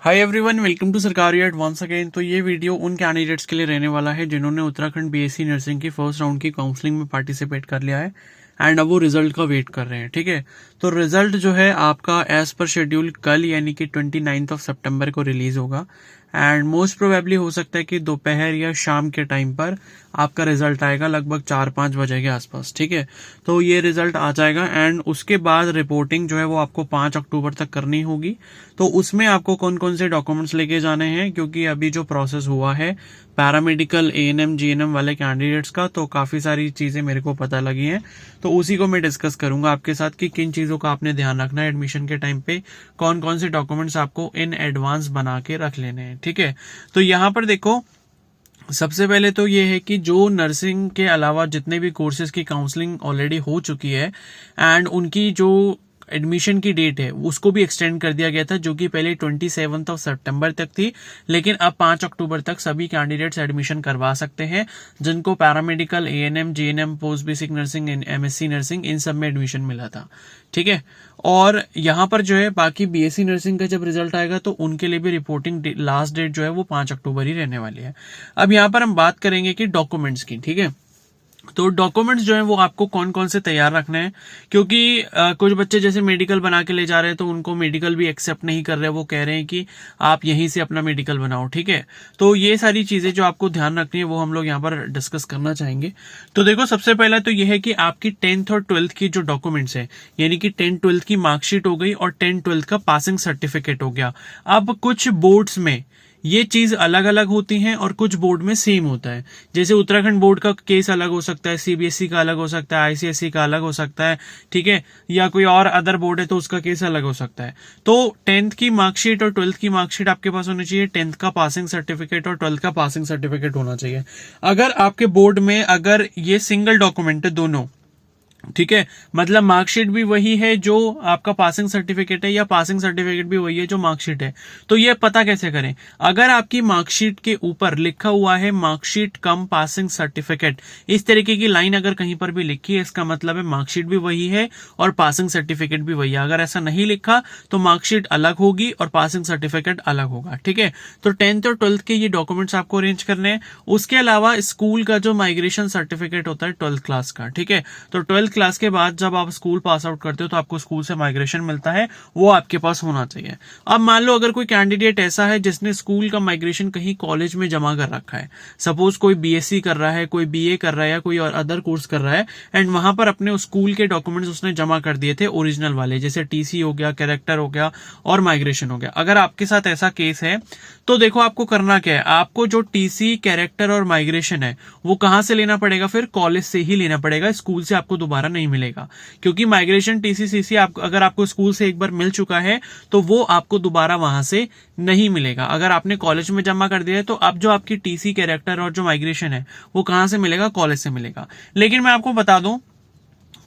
Hi everyone, welcome to सरकारी add once again. तो ये वीडियो उन कैंडिडेट्स के लिए रहने वाला है जिन्होंने उत्तराखंड बीएससी नर्सिंग की फर्स्ट राउंड की काउंसलिंग में पार्टिसिपेट कर लिया है एंड अब वो रिजल्ट का वेट कर रहे हैं। ठीक है, तो रिजल्ट जो है आपका एज पर शेड्यूल कल यानी कि 29 ऑफ सितंबर को रिलीज होगा एंड मोस्ट प्रोबेबली हो सकता है कि दोपहर या शाम के टाइम पर आपका रिजल्ट आएगा, लगभग 4-5 बजे के आसपास। ठीक है, तो ये रिजल्ट आ जाएगा एंड उसके बाद रिपोर्टिंग जो है वो आपको 5 अक्टूबर तक करनी होगी। तो उसमें आपको कौन कौन से डॉक्यूमेंट्स लेके जाने हैं, क्योंकि अभी जो प्रोसेस हुआ है पैरामेडिकल एएनएम जीएनएम वाले कैंडिडेट्स का, तो काफी सारी चीजें मेरे को पता लगी हैं। तो उसी को मैं डिस्कस करूंगा आपके साथ कि किन चीजों का आपने ध्यान रखना है एडमिशन के टाइम पे, कौन कौन से डॉक्यूमेंट्स आपको इन एडवांस बना के रख लेने हैं। ठीक है, तो यहाँ पर देखो, सबसे पहले तो ये है कि जो नर्सिंग के अलावा जितने भी कोर्सेज की काउंसलिंग ऑलरेडी हो चुकी है एंड उनकी जो एडमिशन की डेट है उसको भी एक्सटेंड कर दिया गया था, जो कि पहले 27 ऑफ सितंबर तक थी, लेकिन अब 5 अक्टूबर तक सभी कैंडिडेट्स एडमिशन करवा सकते हैं जिनको paramedical ANM GNM post basic nursing MSc nursing इन सब में एडमिशन मिला था। ठीक है, और यहाँ पर जो है बाकी बीएससी नर्सिंग का जब रिजल्ट आएगा तो उनके लिए भी रिपोर्टिंग लास्ट डेट जो है वो 5 अक्टूबर ही रहने वाली है। अब यहाँ पर हम बात करेंगे कि डॉक्यूमेंट्स की। ठीक है, तो डॉक्यूमेंट्स जो है वो आपको कौन कौन से तैयार रखने हैं, क्योंकि कुछ बच्चे जैसे मेडिकल बना के ले जा रहे हैं तो उनको मेडिकल भी एक्सेप्ट नहीं कर रहे, वो कह रहे हैं कि आप यहीं से अपना मेडिकल बनाओ। ठीक है, तो ये सारी चीजें जो आपको ध्यान रखनी है वो हम लोग यहाँ पर डिस्कस करना चाहेंगे। तो देखो, सबसे पहला तो ये है कि आपकी 10th और 12th की जो डॉक्यूमेंट्स है, यानी कि 10th-12th की मार्कशीट हो गई और 10th-12th का पासिंग सर्टिफिकेट हो गया। अब कुछ बोर्ड्स में ये चीज अलग अलग होती हैं और कुछ बोर्ड में सेम होता है। जैसे उत्तराखंड बोर्ड का केस अलग हो सकता है, सीबीएसई का अलग हो सकता है, आईसीएसई का अलग हो सकता है। ठीक है, या कोई और अदर बोर्ड है तो उसका केस अलग हो सकता है। तो 10th की मार्कशीट और 12th की मार्कशीट आपके पास होनी चाहिए, 10th का पासिंग सर्टिफिकेट और 12th का पासिंग सर्टिफिकेट होना चाहिए। अगर आपके बोर्ड में अगर ये सिंगल डॉक्यूमेंट है दोनों, ठीक है, मतलब मार्कशीट भी वही है जो आपका पासिंग सर्टिफिकेट है या पासिंग सर्टिफिकेट भी वही है जो मार्कशीट है, तो ये पता कैसे करें? अगर आपकी मार्कशीट के ऊपर लिखा हुआ है मार्कशीट कम पासिंग सर्टिफिकेट, इस तरीके की लाइन अगर कहीं पर भी लिखी है, इसका मतलब है मार्कशीट भी वही है और पासिंग सर्टिफिकेट भी वही है। अगर ऐसा नहीं लिखा तो मार्कशीट अलग होगी और पासिंग सर्टिफिकेट अलग होगा। ठीक है, तो 10th और 12th के ये डॉक्यूमेंट्स आपको अरेंज करने हैं। उसके अलावा स्कूल का जो माइग्रेशन सर्टिफिकेट होता है 12th क्लास का, ठीक है, तो 12th क्लास के बाद जब आप स्कूल पास आउट करते हो तो आपको स्कूल से माइग्रेशन मिलता है, वो आपके पास होना चाहिए। अब मान लो अगर कोई कैंडिडेट ऐसा है जिसने स्कूल का माइग्रेशन कहीं कॉलेज में जमा कर रखा है, सपोज कोई बीएससी कर रहा है, कोई बीए कर रहा है या कोई और अदर कोर्स कर रहा है, एंड वहां पर अपने स्कूल के डॉक्यूमेंट्स उसने जमा कर दिए थे ओरिजिनल वाले, जैसे टीसी हो गया, कैरेक्टर हो गया और माइग्रेशन हो गया। अगर आपके साथ ऐसा केस है तो देखो आपको करना क्या है, आपको जो टीसी कैरेक्टर और माइग्रेशन है वो कहां से लेना पड़ेगा? फिर कॉलेज से ही लेना पड़ेगा, स्कूल से आपको दोबारा नहीं मिलेगा, क्योंकि माइग्रेशन टीसीसीसी अगर आपको स्कूल से एक बार मिल चुका है तो वो आपको दोबारा वहां से नहीं मिलेगा। अगर आपने कॉलेज में जमा कर दिया है तो अब जो आपकी टीसी कैरेक्टर और जो माइग्रेशन है वो कहां से मिलेगा? कॉलेज से मिलेगा। लेकिन मैं आपको बता दूं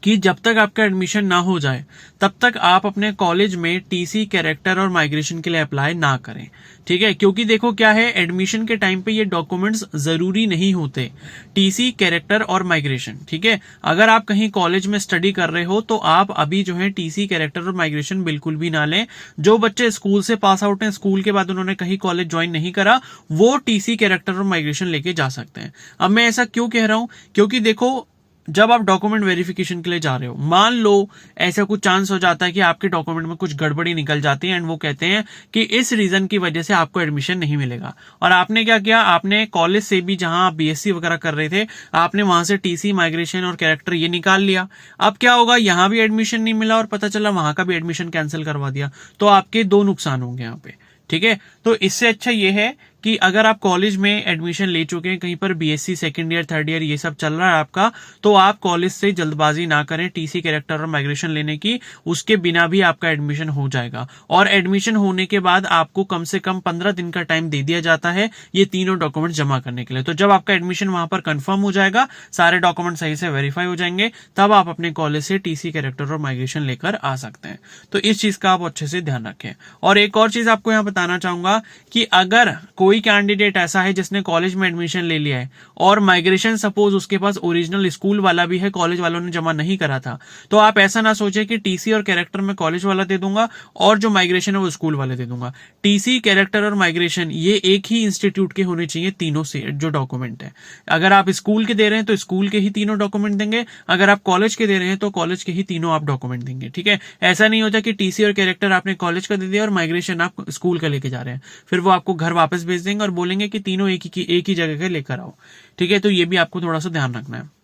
कि जब तक आपका एडमिशन ना हो जाए तब तक आप अपने कॉलेज में टीसी कैरेक्टर और माइग्रेशन के लिए अप्लाई ना करें। ठीक है, क्योंकि देखो क्या है, एडमिशन के टाइम पे ये डॉक्यूमेंट्स जरूरी नहीं होते, टीसी कैरेक्टर और माइग्रेशन। ठीक है, अगर आप कहीं कॉलेज में स्टडी कर रहे हो तो आप अभी जो है टीसी कैरेक्टर और माइग्रेशन बिल्कुल भी ना लें। जो बच्चे स्कूल से पास आउट हैं, स्कूल के बाद उन्होंने कहीं कॉलेज ज्वाइन नहीं करा, वो टीसी कैरेक्टर और माइग्रेशन लेके जा सकते हैं। अब मैं ऐसा क्यों कह रहा हूं? क्योंकि देखो, जब आप डॉक्यूमेंट वेरिफिकेशन के लिए जा रहे हो, मान लो ऐसा कुछ चांस हो जाता है कि आपके डॉक्यूमेंट में कुछ गड़बड़ी निकल जाती है एंड वो कहते हैं कि इस रीजन की वजह से आपको एडमिशन नहीं मिलेगा, और आपने क्या किया, आपने कॉलेज से भी जहां आप बीएससी वगैरह कर रहे थे आपने वहां से टीसी माइग्रेशन और कैरेक्टर ये निकाल लिया। अब क्या होगा, यहां भी एडमिशन नहीं मिला और पता चला वहां का भी एडमिशन कैंसिल करवा दिया, तो आपके दो नुकसान होंगे यहाँ पे। ठीक है, तो इससे अच्छा ये है कि अगर आप कॉलेज में एडमिशन ले चुके हैं, कहीं पर BSc second year third year ये सब चल रहा है आपका, तो आप कॉलेज से जल्दबाजी ना करें टीसी कैरेक्टर और माइग्रेशन लेने की, उसके बिना भी आपका एडमिशन हो जाएगा। और एडमिशन होने के बाद आपको कम से कम 15 दिन का टाइम दे दिया जाता है ये तीनों डॉक्यूमेंट जमा करने के लिए। तो जब आपका एडमिशन वहां पर कंफर्म हो जाएगा, सारे डॉक्यूमेंट सही से वेरीफाई हो जाएंगे, तब आप अपने कॉलेज से टीसी कैरेक्टर और माइग्रेशन लेकर आ सकते हैं। तो इस चीज का आप अच्छे से ध्यान रखें। और एक और चीज आपको यहाँ बताना चाहूंगा कि अगर कोई कोई कैंडिडेट ऐसा है जिसने कॉलेज में एडमिशन ले लिया है और माइग्रेशन सपोज उसके पास ओरिजिनल स्कूल वाला भी है, कॉलेज वालों ने जमा नहीं करा था, तो आप ऐसा ना सोचे कि टीसी और कैरेक्टर में कॉलेज वाला दे दूंगा और जो माइग्रेशन है वो स्कूल वाले दे दूंगा। टीसी, कैरेक्टर और माइग्रेशन ये एक ही इंस्टीट्यूट के होने चाहिए, तीनों से जो डॉक्यूमेंट है। अगर आप स्कूल के दे रहे हैं तो स्कूल के ही तीनों डॉक्यूमेंट देंगे, अगर आप कॉलेज के दे रहे हैं तो कॉलेज के ही तीनों आप डॉक्यूमेंट देंगे। ठीक है, ऐसा नहीं होता कि टीसी और कैरेक्टर आपने कॉलेज का दे दिया और माइग्रेशन आप स्कूल का लेके जा रहे हैं, फिर वो आपको घर वापस भेज देंगे और बोलेंगे कि तीनों एक ही जगह के लेकर आओ। ठीक है, तो ये भी आपको थोड़ा सा ध्यान रखना है।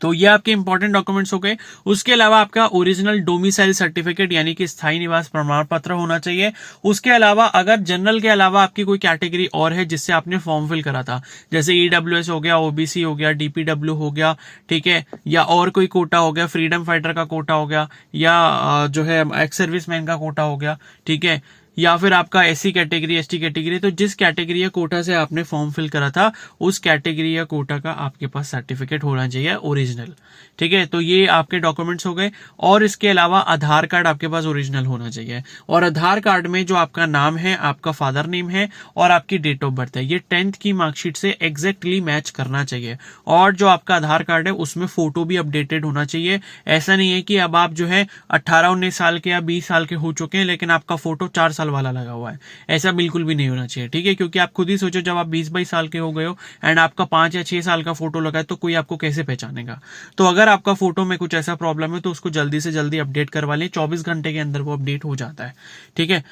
तो ये आपके इंपॉर्टेंट डॉक्यूमेंट्स हो गए। उसके अलावा आपका ओरिजिनल डोमिसाइल सर्टिफिकेट यानी कि स्थायी निवास प्रमाण पत्र होना चाहिए। उसके अलावा अगर जनरल के अलावा आपकी कोई कैटेगरी और है जिससे आपने फॉर्म फिल करा था, जैसे ईडब्ल्यूएस हो गया, ओबीसी हो गया, डीपीडब्ल्यू हो गया, ठीक है, या और कोई कोटा हो गया, फ्रीडम फाइटर का कोटा हो गया, या जो है एक्स सर्विसमैन का कोटा हो गया, ठीक है, या फिर आपका एससी कैटेगरी, एसटी कैटेगरी, तो जिस कैटेगरी या कोटा से आपने फॉर्म फिल करा था उस कैटेगरी या कोटा का आपके पास सर्टिफिकेट होना चाहिए ओरिजिनल। ठीक है, तो ये आपके डॉक्यूमेंट्स हो गए। और इसके अलावा आधार कार्ड आपके पास ओरिजिनल होना चाहिए, और आधार कार्ड में जो आपका नाम है, आपका फादर नेम है और आपकी डेट ऑफ बर्थ है, ये 10th की मार्कशीट से एग्जैक्टली मैच करना चाहिए। और जो आपका आधार कार्ड है उसमें फोटो भी अपडेटेड होना चाहिए। ऐसा नहीं है कि अब आप जो है 18-19 साल के या 20 साल के हो चुके हैं लेकिन आपका फोटो 4 साल वाला लगा हुआ है, ऐसा बिल्कुल भी नहीं होना चाहिए। ठीक है, क्योंकि आप खुद ही सोचो जब आप 20-22 साल के हो गए हो एंड आपका 5 या 6 साल का फोटो लगा है तो कोई आपको कैसे पहचानेगा। तो अगर आपका फोटो में कुछ ऐसा प्रॉब्लम है तो उसको जल्दी से जल्दी अपडेट करवा लें, 24 घंटे के अंदर वो अपडेट हो जाता है। ठीक है,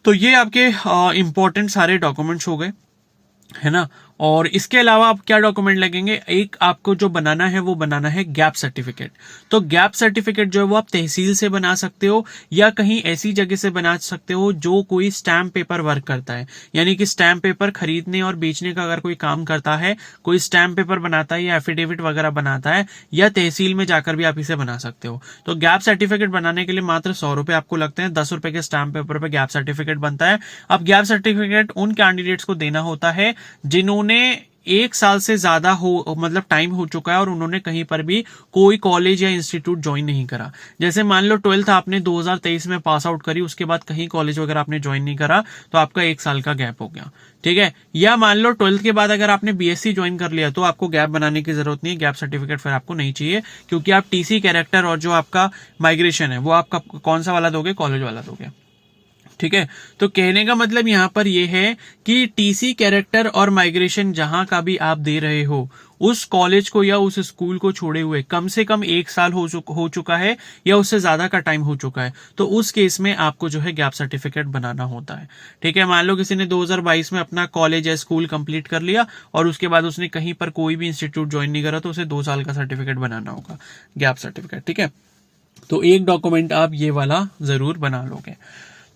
तो ये आपके इंपॉर्टेंट सारे डॉक्यूमेंट्स हो गए, है ना। और इसके अलावा आप क्या डॉक्यूमेंट लगेंगे, एक आपको जो बनाना है वो बनाना है गैप सर्टिफिकेट। तो गैप सर्टिफिकेट जो है वो आप तहसील से बना सकते हो या कहीं ऐसी जगह से बना सकते हो जो कोई स्टैम्प पेपर वर्क करता है, यानी कि स्टैम्प पेपर खरीदने और बेचने का अगर कोई काम करता है, कोई स्टैम्प पेपर बनाता है या एफिडेविट वगैरह बनाता है, या तहसील में जाकर भी आप इसे बना सकते हो। तो गैप सर्टिफिकेट बनाने के लिए मात्र 100 रुपए आपको लगते हैं, 10 रुपए के स्टैम्प पेपर पे गैप सर्टिफिकेट बनता है। अब गैप सर्टिफिकेट उन कैंडिडेट्स को देना होता है जिन्होंने 1 साल से ज्यादा हो, मतलब टाइम हो चुका है और उन्होंने कहीं पर भी कोई कॉलेज या इंस्टीट्यूट ज्वाइन नहीं करा। जैसे मान लो 12th आपने 2023 में पास आउट करी, उसके बाद कहीं कॉलेज वगैरह आपने ज्वाइन नहीं करा, तो आपका 1 साल का गैप हो गया। ठीक है, या मान लो 12th के बाद अगर आपने बीएससी ज्वाइन कर लिया तो आपको गैप बनाने की जरूरत नहीं है, गैप सर्टिफिकेट फिर आपको नहीं चाहिए, क्योंकि आप टीसी, कैरेक्टर और जो आपका माइग्रेशन है वो आपका कौन सा वाला दोगे, कॉलेज वाला दोगे। ठीक है, तो कहने का मतलब यहां पर यह है कि टीसी, कैरेक्टर और माइग्रेशन जहां का भी आप दे रहे हो उस कॉलेज को या उस स्कूल को छोड़े हुए कम से कम 1 साल हो चुका है या उससे ज्यादा का टाइम हो चुका है, तो उस केस में आपको जो है गैप सर्टिफिकेट बनाना होता है। ठीक है, मान लो किसी ने 2022 में अपना कॉलेज या स्कूल कंप्लीट कर लिया और उसके बाद उसने कहीं पर कोई भी इंस्टीट्यूट ज्वाइन नहीं करा, तो उसे 2 साल का सर्टिफिकेट बनाना होगा, गैप सर्टिफिकेट। ठीक है, तो एक डॉक्यूमेंट आप ये वाला जरूर बना लोगे।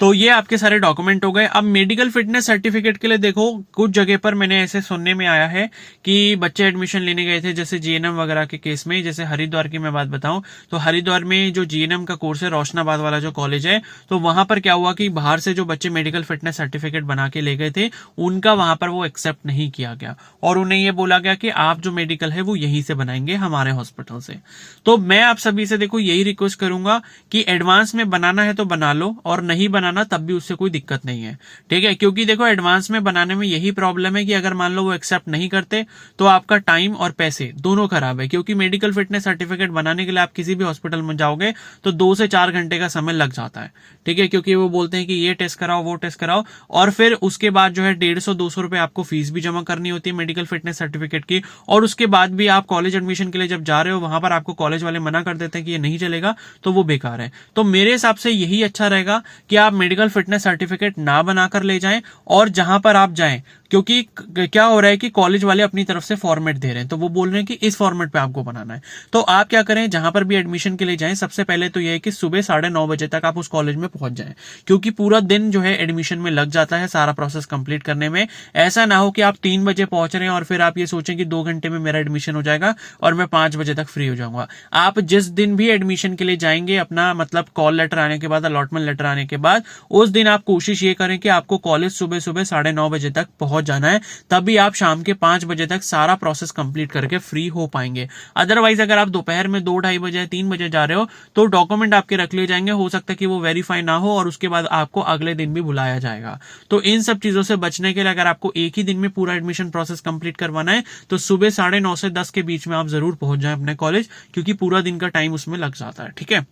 तो ये आपके सारे डॉक्यूमेंट हो गए। अब मेडिकल फिटनेस सर्टिफिकेट के लिए देखो, कुछ जगह पर मैंने ऐसे सुनने में आया है कि बच्चे एडमिशन लेने गए थे, जैसे जीएनएम वगैरह के केस में। जैसे हरिद्वार की मैं बात बताऊं तो हरिद्वार में जो जीएनएम का कोर्स है, रोशनाबाद वाला जो कॉलेज है, तो वहां पर क्या हुआ कि बाहर से जो बच्चे मेडिकल फिटनेस सर्टिफिकेट बना के ले गए थे उनका वहां पर वो एक्सेप्ट नहीं किया गया और उन्हें ये बोला गया कि आप जो मेडिकल है वो यहीं से बनाएंगे, हमारे हॉस्पिटल से। तो मैं आप सभी से देखो यही रिक्वेस्ट करूंगा कि एडवांस में बनाना है तो बना लो, और नहीं बनाना तब भी उससे कोई दिक्कत नहीं है। ठीक है, क्योंकि देखो एडवांस में बनाने में यही प्रॉब्लम है कि अगर मान लो वो एक्सेप्ट नहीं करते तो आपका टाइम और पैसे दोनों खराब है, क्योंकि मेडिकल फिटनेस सर्टिफिकेट बनाने के लिए आप किसी भी हॉस्पिटल में जाओगे तो 2 से 4 घंटे का समय लग जाता है। ठीक है, क्योंकि वो बोलते हैं कि ये टेस्ट कराओ, वो टेस्ट कराओ, और फिर उसके बाद जो है 150-200 रुपए आपको फीस भी जमा करनी होती है मेडिकल फिटनेस सर्टिफिकेट की। और उसके बाद भी आप कॉलेज एडमिशन के लिए जब जा रहे हो वहां पर आपको कॉलेज वाले मना कर देते हैं कि ये नहीं चलेगा, तो वो बेकार है। तो मेरे हिसाब से यही अच्छा रहेगा कि आप मेडिकल फिटनेस सर्टिफिकेट ना बनाकर ले जाएं, और जहां पर आप जाएं, क्योंकि क्या हो रहा है कि कॉलेज वाले अपनी तरफ से फॉर्मेट दे रहे हैं, तो वो बोल रहे हैं कि इस फॉर्मेट पे आपको बनाना है। तो आप क्या करें, जहां पर भी एडमिशन के लिए जाएं, सबसे पहले तो यह है कि सुबह 9:30 बजे तक आप उस कॉलेज में पहुंच जाएं, क्योंकि पूरा दिन जो है एडमिशन में लग जाता है सारा प्रोसेस कंप्लीट करने में। ऐसा ना हो कि आप 3 बजे पहुंच रहे हैं और फिर आप ये सोचें कि 2 घंटे में मेरा एडमिशन हो जाएगा और मैं 5 बजे तक फ्री हो जाऊंगा। आप जिस दिन भी एडमिशन के लिए जाएंगे, अपना मतलब कॉल लेटर आने के बाद, अलॉटमेंट लेटर आने के बाद, उस दिन आप कोशिश ये करें कि आपको कॉलेज सुबह 9:30 बजे तक पहुंच पहुंच जाना है, तभी आप शाम के 5 बजे तक सारा प्रोसेस कंप्लीट करके फ्री हो पाएंगे। अदरवाइज अगर आप दोपहर में 2-2:30 बजे 3 बजे जा रहे हो तो डॉक्यूमेंट आपके रख लिए जाएंगे, हो सकता है कि वो वेरीफाई ना हो और उसके बाद आपको अगले दिन भी बुलाया जाएगा। तो इन सब चीजों से बचने के लिए अगर आपको एक ही दिन में पूरा एडमिशन प्रोसेस कंप्लीट करवाना है तो सुबह 9:30 से 10 के बीच में आप जरूर पहुंच जाएं अपने कॉलेज, क्योंकि पूरा दिन का टाइम उसमें लग जाता है। ठीक है,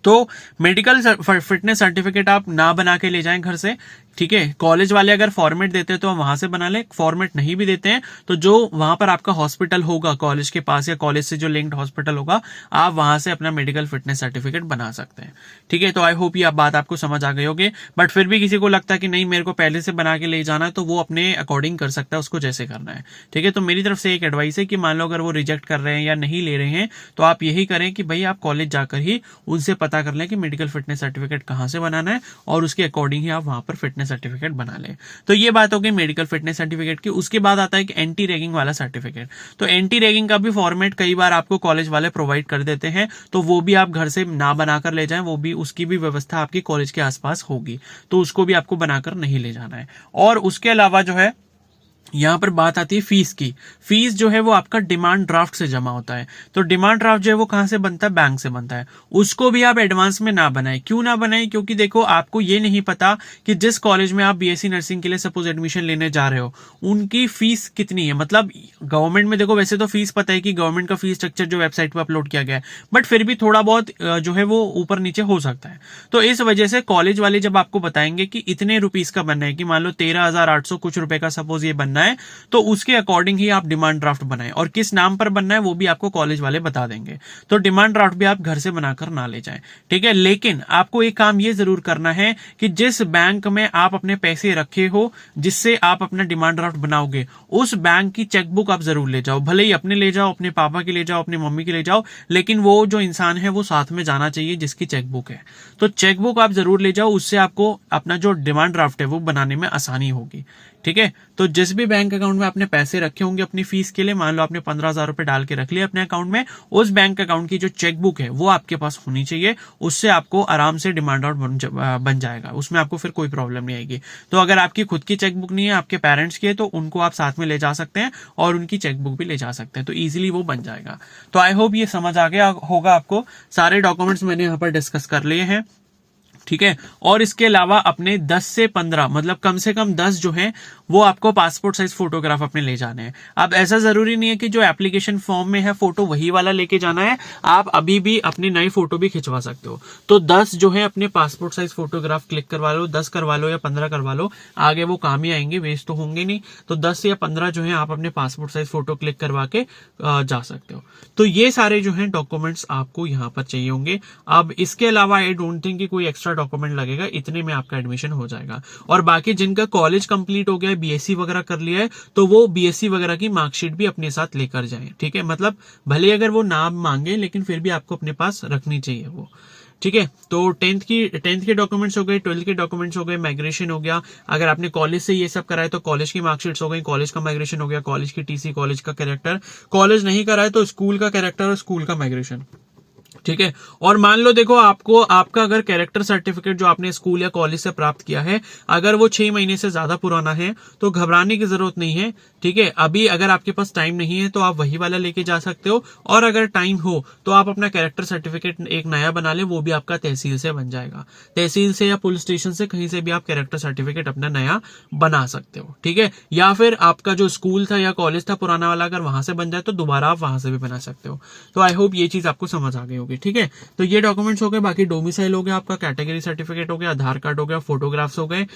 तो मेडिकल फिटनेस सर्टिफिकेट आप ना बना के ले जाएं घर से। ठीक है, कॉलेज वाले अगर फॉर्मेट देते हैं तो हम वहां से बना लें, फॉर्मेट नहीं भी देते हैं तो जो वहां पर आपका हॉस्पिटल होगा कॉलेज के पास या कॉलेज से जो लिंक्ड हॉस्पिटल होगा, आप वहां से अपना मेडिकल फिटनेस सर्टिफिकेट बना सकते हैं। ठीक है, तो आई होप ये बात आपको समझ आ गई होगी। बट फिर भी किसी को लगता है कि नहीं मेरे को पहले से बना के ले जाना है, तो वो अपने अकॉर्डिंग कर सकता है, उसको जैसे करना है। ठीक है, तो मेरी तरफ से एक एडवाइस है कि मान लो अगर वो रिजेक्ट कर रहे हैं या नहीं ले रहे हैं तो आप यही करें कि भाई आप कॉलेज जाकर ही उनसे पता कर लें कि मेडिकल फिटनेस सर्टिफिकेट कहां से बनाना है और उसके अकॉर्डिंग ही आप वहां पर फिटनेस सर्टिफिकेट बना लें। तो ये बात हो गई मेडिकल फिटनेस सर्टिफिकेट की। उसके बाद आता है कि एंटी रैगिंग वाला सर्टिफिकेट। तो एंटी रैगिंग का भी फॉर्मेट कई बार आपको कॉलेज वाले प्रोवाइड कर देते हैं, तो वो भी आप घर से ना बनाकर ले जाएं, वो भी उसकी भी व्यवस्था आपकी कॉलेज के आसपास होगी, तो उसको भी आपको बनाकर नहीं ले जाना है। और उसके अलावा जो है यहां पर बात आती है फीस की। फीस जो है वो आपका डिमांड ड्राफ्ट से जमा होता है। तो डिमांड ड्राफ्ट जो है वो कहां से बनता है, बैंक से बनता है। उसको भी आप एडवांस में ना बनाए। क्यों ना बनाए, क्योंकि देखो आपको ये नहीं पता कि जिस कॉलेज में आप बीएससी नर्सिंग के लिए सपोज एडमिशन लेने जा रहे हो उनकी फीस कितनी है। मतलब गवर्नमेंट में देखो वैसे तो फीस पता है कि गवर्नमेंट का फीस स्ट्रक्चर जो वेबसाइट पर अपलोड किया गया है, बट फिर भी थोड़ा बहुत जो है वो ऊपर नीचे हो सकता है। तो इस वजह से कॉलेज वाले जब आपको बताएंगे कि इतने रुपीस का बनना है, कि मान लो 13,800 कुछ रुपए का सपोज ये बनना है, तो उसके अकॉर्डिंग ही आप डिमांड ड्राफ्ट बनाएं। और किस नाम पर बनना है वो भी आपको कॉलेज वाले बता देंगे। तो डिमांड ड्राफ्ट भी आप घर से बनाकर ना ले जाएं। ठीक है, लेकिन आपको एक काम ये जरूर करना है कि जिस बैंक में आप अपने पैसे रखे हो, जिससे आप अपना डिमांड ड्राफ्ट बनाओगे, उस बैंक की चेकबुक आप जरूर ले जाओ। भले ही अपने ले जाओ, अपने पापा की ले जाओ, अपनी मम्मी की ले जाओ, लेकिन वो जो इंसान है वो साथ में जाना चाहिए जिसकी चेकबुक है। तो चेकबुक आप जरूर ले जाओ, उससे आपको अपना जो डिमांड ड्राफ्ट है वो बनाने में आसानी होगी। ठीक है, तो जिस भी बैंक अकाउंट में आपने पैसे रखे होंगे अपनी फीस के लिए, मान लो आपने 15,000 रुपए डाल के रख लिए अपने अकाउंट में, उस बैंक अकाउंट की जो चेकबुक है वो आपके पास होनी चाहिए। उससे आपको आराम से डिमांड ड्राफ्ट बन जाएगा, उसमें आपको फिर कोई प्रॉब्लम नहीं आएगी। तो अगर आपकी खुद की चेकबुक नहीं है, आपके पेरेंट्स की है, तो उनको आप साथ में ले जा सकते हैं और उनकी चेकबुक भी ले जा सकते हैं, तो इजीली वो बन जाएगा। तो आई होप ये समझ आ गया होगा आपको। सारे डॉक्यूमेंट्स मैंने यहाँ पर डिस्कस कर लिए हैं। ठीक है, और इसके अलावा अपने 10 से 15 मतलब कम से कम 10 जो हैं वो आपको पासपोर्ट साइज फोटोग्राफ अपने ले जाने हैं। अब ऐसा जरूरी नहीं है कि जो एप्लीकेशन फॉर्म में है फोटो वही वाला लेके जाना है, आप अभी भी अपनी नई फोटो भी खिंचवा सकते हो। तो 10 जो है अपने पासपोर्ट साइज फोटोग्राफ क्लिक करवा लो, 10 करवा लो या 15 करवा लो, आगे वो काम ही आएंगे, वेस्ट तो होंगे नहीं। तो 10 या 15 जो है आप अपने पासपोर्ट साइज फोटो क्लिक करवा के जा सकते हो। तो ये सारे जो है डॉक्यूमेंट्स आपको यहाँ पर चाहिए होंगे। अब इसके अलावा आई डोंट थिंक कि कोई एक्स्ट्रा डॉक्यूमेंट लगेगा, इतने में आपका एडमिशन हो जाएगा। और बाकी जिनका कॉलेज कंप्लीट हो गया है, बीएससी वगैरह कर लिया है, तो वो बीएससी वगैरह की मार्कशीट भी अपने साथ लेकर जाएं। ठीक है, मतलब भले अगर वो नाम मांगे लेकिन फिर भी आपको अपने पास रखनी चाहिए वो। ठीक है, तो 10th के डॉक्यूमेंट्स हो गए, 12th के डॉक्यूमेंट्स हो गए, माइग्रेशन हो गया। अगर आपने कॉलेज से ये सब कराया तो कॉलेज की मार्कशीट्स हो गई, कॉलेज का माइग्रेशन हो गया, कॉलेज की टीसी, कॉलेज का कैरेक्टर। कॉलेज नहीं कराया तो स्कूल का कैरेक्टर और स्कूल का माइग्रेशन। ठीक है, और मान लो देखो आपको आपका अगर कैरेक्टर सर्टिफिकेट जो आपने स्कूल या कॉलेज से प्राप्त किया है, अगर वो 6 महीने से ज्यादा पुराना है तो घबराने की जरूरत नहीं है। ठीक है, अभी अगर आपके पास टाइम नहीं है तो आप वही वाला लेके जा सकते हो, और अगर टाइम हो तो आप अपना कैरेक्टर सर्टिफिकेट एक नया बना ले, वो भी आपका तहसील से बन जाएगा। तहसील से या पुलिस स्टेशन से कहीं से भी आप कैरेक्टर सर्टिफिकेट अपना नया बना सकते हो। ठीक है, या फिर आपका जो स्कूल था या कॉलेज था पुराना वाला, अगर वहां से बन जाए तो दोबारा आप वहां से भी बना सकते हो। तो आई होप ये चीज आपको समझ आ गई होगी। ठीक है, तो ये डॉक्यूमेंट्स हो गए। बाकी डोमिसाइल हो गया, आपका कैटेगरी सर्टिफिकेट हो गया, आधार कार्ड हो गया, फोटोग्राफ्स हो गए।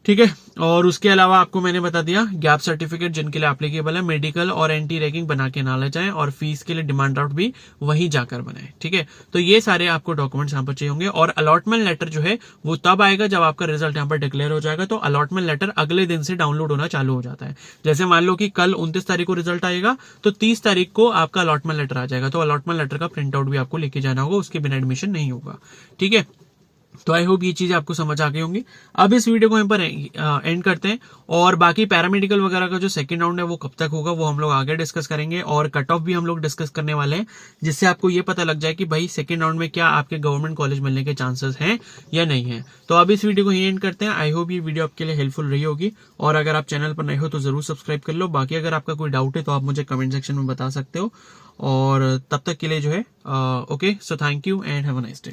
ठीक है, और उसके अलावा आपको मैंने बता दिया गैप सर्टिफिकेट जिनके लिए एप्लीकेबल है, मेडिकल और एंटी रैगिंग बना के ना ले जाएं, और फीस के लिए डिमांड ड्राफ्ट भी वहीं जाकर बनाए। ठीक है, तो ये सारे आपको डॉक्यूमेंट्स यहाँ पर चाहिए होंगे। और अलॉटमेंट लेटर जो है वो तब आएगा जब आपका रिजल्ट यहाँ पर डिक्लेयर हो जाएगा। तो अलॉटमेंट लेटर अगले दिन से डाउनलोड होना चालू हो जाता है। जैसे मान लो कि कल 29 तारीख को रिजल्ट आएगा तो 30 तारीख को आपका अलॉटमेंट लेटर आ जाएगा। तो अलॉटमेंट लेटर का प्रिंट आउट भी आपको लेके जाना होगा, उसके बिना एडमिशन नहीं होगा। ठीक है, तो आई होप ये चीजें आपको समझ आ गई होंगी। अब इस वीडियो को यहीं पर एंड करते हैं, और बाकी पैरामेडिकल वगैरह का जो सेकंड राउंड है वो कब तक होगा वो हम लोग आगे डिस्कस करेंगे, और कट ऑफ भी हम लोग डिस्कस करने वाले हैं, जिससे आपको ये पता लग जाए कि भाई सेकंड राउंड में क्या आपके गवर्नमेंट कॉलेज मिलने के चांसेस हैं या नहीं है। तो अब इस वीडियो को यहीं एंड करते हैं। आई होप ये वीडियो आपके लिए हेल्पफुल रही होगी, और अगर आप चैनल पर नए हो तो जरूर सब्सक्राइब कर लो। बाकी अगर आपका कोई डाउट है तो आप मुझे कमेंट सेक्शन में बता सकते हो, और तब तक के लिए जो है okay, so thank you and have a nice day.